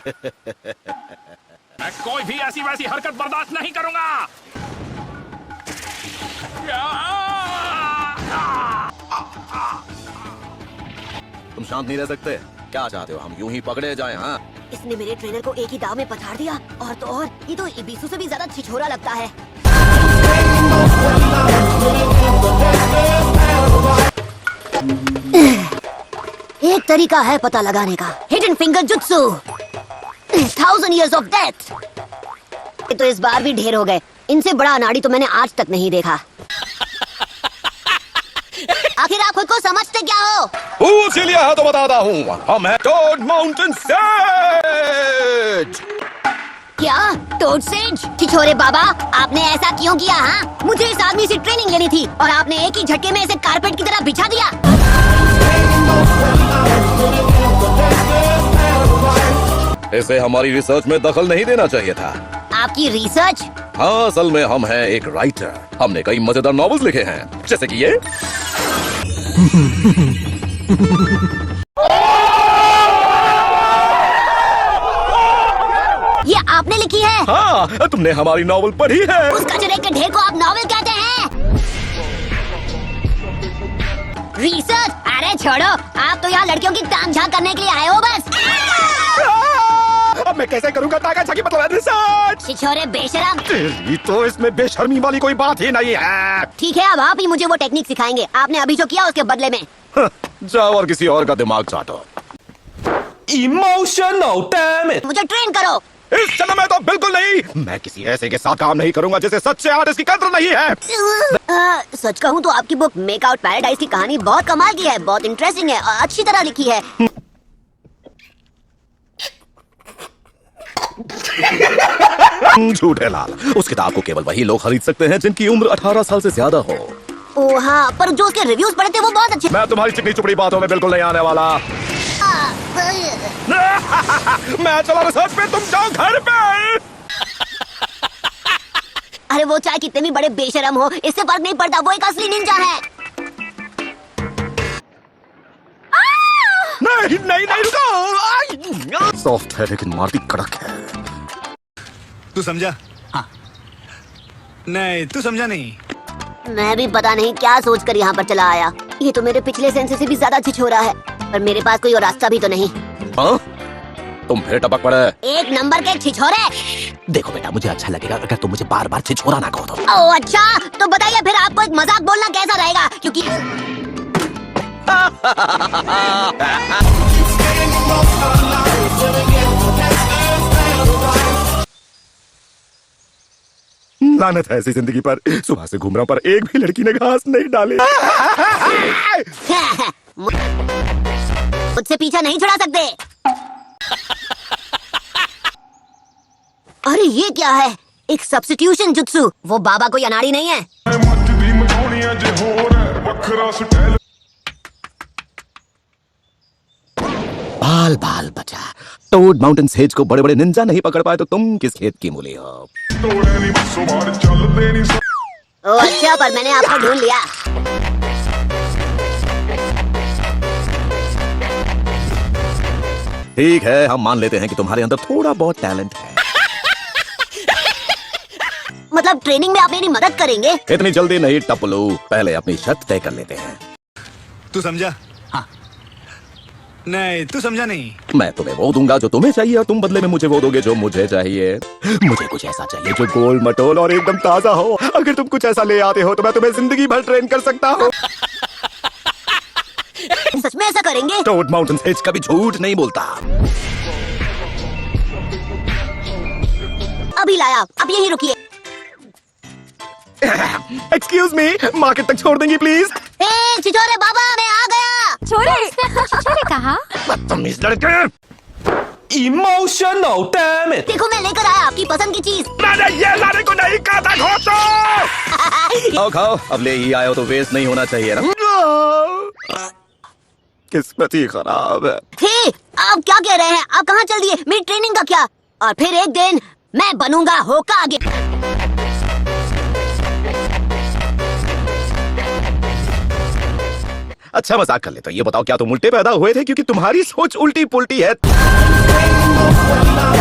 मैं कोई भी ऐसी वैसी हरकत बर्दाश्त नहीं करूंगा। तुम शांत नहीं रह सकते? क्या चाहते हो हम यूं ही पकड़े जाएं? हाँ, इसने मेरे ट्रेनर को एक ही दाव में पछाड़ दिया। और तो और ये तो इबीसू से भी ज्यादा छिछोरा लगता है। एक तरीका है पता लगाने का, hidden finger jutsu, 1000 years of death। तो इस बार भी ढेर हो गए। इनसे बड़ा अनाड़ी तो मैंने आज तक नहीं देखा। आखिर आप खुद को समझते क्या हो? पूछ लिया है तो बताता हूँ, हम हैं टोड माउंटेन सेज। क्या टोड सेज? छिछोरे बाबा, आपने ऐसा क्यों किया? हाँ, मुझे इस आदमी से ट्रेनिंग लेनी थी और आपने एक ही झटके में इसे कारपेट की तरह बिछा दिया। इसे हमारी रिसर्च में दखल नहीं देना चाहिए था। आपकी रिसर्च? हाँ, असल में हम हैं एक राइटर। हमने कई मजेदार नॉवेल्स लिखे हैं, जैसे कि ये। ये आपने लिखी है? हाँ, तुमने हमारी नॉवेल पढ़ी है? उस कचरे के ढेर को आप नॉवेल कहते हैं? रिसर्च? अरे छोड़ो, आप तो यहाँ लड़कियों की ताम झांक करने के लिए आए हो बस। अब मैं कैसे करूँगा ताका झाकी, मतलब रिसर्च? छिछोरे बेशरम। तेरी तो इसमें बेशर्मी वाली कोई बात ही नहीं है। ठीक है, अब आप ही मुझे वो टेक्निक सिखाएंगे। आपने अभी जो किया उसके बदले में। जाओ और किसी और का दिमाग चाटो। Emotional, damn it! मुझे ट्रेन करो। इस जन्म में तो बिल्कुल नहीं। मैं किसी ऐसे के साथ काम नहीं करूंगा जिसे सच्चे आर्टिस्ट की कदर नहीं है। सच कहूँ तो आपकी बुक मेक आउट पैराडाइज की कहानी बहुत कमाल की है, बहुत इंटरेस्टिंग है और अच्छी तरह लिखी है। झूठे लाल, उस किताब को केवल वही लोग खरीद सकते हैं जिनकी उम्र 18 साल से ज्यादा हो। ओ हाँ, पर जो उसके रिव्यूज पढ़े थे वो बहुत अच्छे। मैं तुम्हारी चिकनी चुपड़ी बातों में बिल्कुल नहीं आने वाला। मैं चला रिसर्च पे, तुम जाओ घर पे। अरे वो चाहे कितने भी बड़े बेशरम हो, इससे फर्क नहीं पड़ता, वो एक असली निंजा है। नहीं नहीं नहीं, रुको। सॉफ्ट है लेकिन मारती कड़क है। तू समझा? हाँ। नहीं, तू समझा नहीं। मैं भी पता नहीं क्या सोचकर यहाँ पर चला आया। ये तो मेरे पिछले सेंस से भी ज्यादा छिछोरा है, पर मेरे पास कोई और रास्ता भी तो नहीं। हाँ? तुम फिर टपक पड़े। एक नंबर के छिछोरे। देखो बेटा, मुझे अच्छा लगेगा अगर तुम मुझे बार बार छिछोरा ना कहो तो। ओह अच्छा, तो बताइए फिर आपको एक मजाक बोलना कैसा रहेगा? क्योंकि लानत है ऐसी जिंदगी पर। सुबह से घूम रहा हूं पर एक भी लड़की ने घास नहीं डाली। मुझसे पीछा नहीं छुड़ा सकते। अरे ये क्या है? एक सब्स्टिट्यूशन जुत्सु। वो बाबा कोई अनाड़ी नहीं है। बाल बाल बचा। टोड माउंटेन सेज को बड़े बड़े निंजा नहीं पकड़ पाए तो तुम किस खेत की मूली हो? ओ अच्छा, पर मैंने आपको ढूंढ लिया। ठीक है, हम मान लेते हैं कि तुम्हारे अंदर थोड़ा बहुत टैलेंट है। मतलब ट्रेनिंग में आप मेरी मदद करेंगे? इतनी जल्दी नहीं टपलू, पहले अपनी शर्त तय कर लेते हैं। तू समझा? हाँ। नहीं, तू समझा नहीं। मैं तुम्हें वो दूंगा जो तुम्हें चाहिए और तुम बदले में मुझे वो दोगे जो मुझे चाहिए। मुझे कुछ ऐसा चाहिए जो गोल मटोल और एकदम ताजा हो। अगर तुम कुछ ऐसा ले आते हो तो मैं तुम्हें जिंदगी भर ट्रेन कर सकता हूँ। सच में ऐसा करेंगे? टोड माउंटेन सेज कभी झूठ नहीं बोलता। अभी लाया, अब यहीं रुकिए। एक्सक्यूज मी, मार्केट तक छोड़ देंगी प्लीज? छिछोरे बाबा, मैं आ गया। छोरे कहा? बदतमीज लड़के। Emotional, damn it! देखो मैं लेकर आया आपकी पसंद की चीज। मैंने ये लाने को नहीं कहा था, घोटो। खाओ खाओ, अब ले ही आए हो तो वेस्ट नहीं होना चाहिए ना। किस्मत ही खराब है। आप क्या कह रहे हैं? आप कहाँ चल दिए? मेरी ट्रेनिंग का क्या? और फिर एक दिन मैं बनूंगा होकागे। अच्छा मजाक कर ले तो ये बताओ, क्या तुम उल्टे पैदा हुए थे क्योंकि तुम्हारी सोच उल्टी पुल्टी है? Tengo por la